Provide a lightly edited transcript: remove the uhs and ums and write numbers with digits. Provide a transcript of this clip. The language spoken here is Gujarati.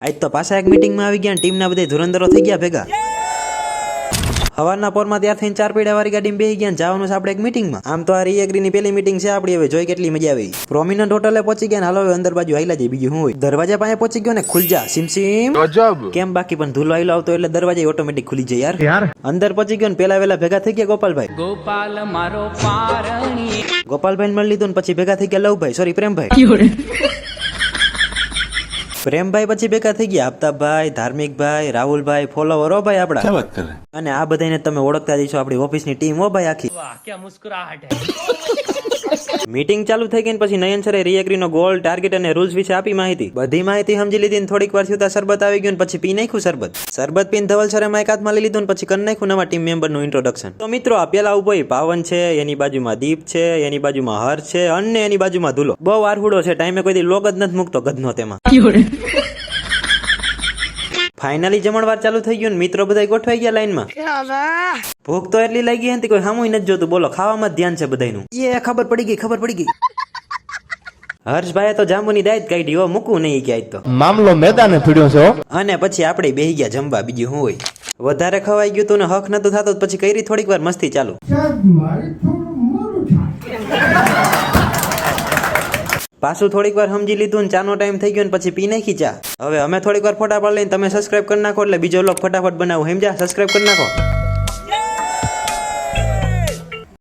આજ તો પાછા એક મીટિંગમાં આવી ગયા ટીમના બધા ધુરંધરો થઈ ગયા ભેગા. હવારના પોરમાં ત્યારથી 4 પૈડા વાળી ગાડીમાં બેસી ગયા જવાનું છે આપણે એક મીટિંગમાં. આમ તો આ રીએગ્રીની પેલી મીટિંગ છે આપણી, હવે જોઈ કેટલી મજા આવી. પ્રોમિનન્ટ હોટલે પહોંચી ગયા ને હાલો હવે અંદર બાજુ આઈલા જાય, બીજું શું હોય. દરવાજા પાસે પહોંચી ગયો ને ખુલજા સિમ સિમ કેમ બાકી પણ ધૂલો આઈલો આવતો એટલે દરવાજા ઓટોમેટિક ખુલી જાય યાર. અંદર પહોંચી ગયો ને પેલા વેલા ભેગા થઈ ગયા ગોપાલભાઈ. ગોપાલ મારો પારણી. ગોપાલભાઈ મળી લીધું ને પછી ભેગા થઈ ગયા લવભાઈ, સોરી પ્રેમભાઈ. પ્રેમભાઈ પછી ભેગા થઈ ગયા આફતાબભાઈ, ધાર્મિકભાઈ, રાહુલભાઈ, ફોલોવર હો ભાઈ આપડા. અને આ બધાને તમે ઓળખતા જઈશો આપણી ઓફિસની ટીમ હો ભાઈ આખી. વાહ ક્યાં મુસ્કરાહટ હે. મીટિંગ ચાલુ થઈ ગઈ ને પછી નયન સરે રીએગ્રીનો ગોલ, ટાર્ગેટ અને રૂલ્સ વિશે આપી માહિતી. બધી માહિતી સમજી લીધી ને થોડીક વાર થયું શરબત આવી ગયું ને પછી પી નાખ્યું શરબત. શરબત પીને ધવલ સરે માઇક હાથમાં લઈ લીધું ને પછી કરી નાખ્યું નવા ટીમ મેમ્બરનું ઇન્ટ્રોડક્શન. તો મિત્રો આ પેલા ઉભો પાવન છે, એની બાજુમાં દીપ છે, એની બાજુમાં હર્ષ છે અને એની બાજુમાં ધુલો. બહુ આરહુડો છે, ટાઈમે કોઈ લોગ જ નથી મૂકતો ગધનો તેમાં. ફાઇનલી જમણવાર ચાલુ થઈ ગયું ને મિત્રો બધા ગોઠવાઈ ગયા લાઈનમાં. ભૂખ તો એટલી લાગી હતી કોઈ સામું નથી જોતું, બોલો ખાવામાં જ ધ્યાન છે બધાનું. એ ખબર પડી ગઈ. હર્ષભાઈએ તો જાંબુની દાયત કાઢી, હો મૂકવું નહીં ક્યાંય તો મામલો મેદાને પીડ્યો છે. અને પછી આપણે બેહી ગયા જમવા, બીજું શું હોય. વધારે ખવાઈ ગયું તું ને હક નતું થતું પછી કરી થોડીક વાર મસ્તી ચાલુ. પાછું થોડીક વાર સમજી લીધું ને ચાનો ટાઈમ થઈ ગયો ને પછી પી નાખી ચા. હવે અમે થોડીક વાર ફોટા પાડી લઈને તમે સબસ્ક્રાઇબ કરી નાખો એટલે બીજો લોક ફટાફટ બનાવું, સમજ્યા? સબસ્ક્રાઇબ કરી નાખો.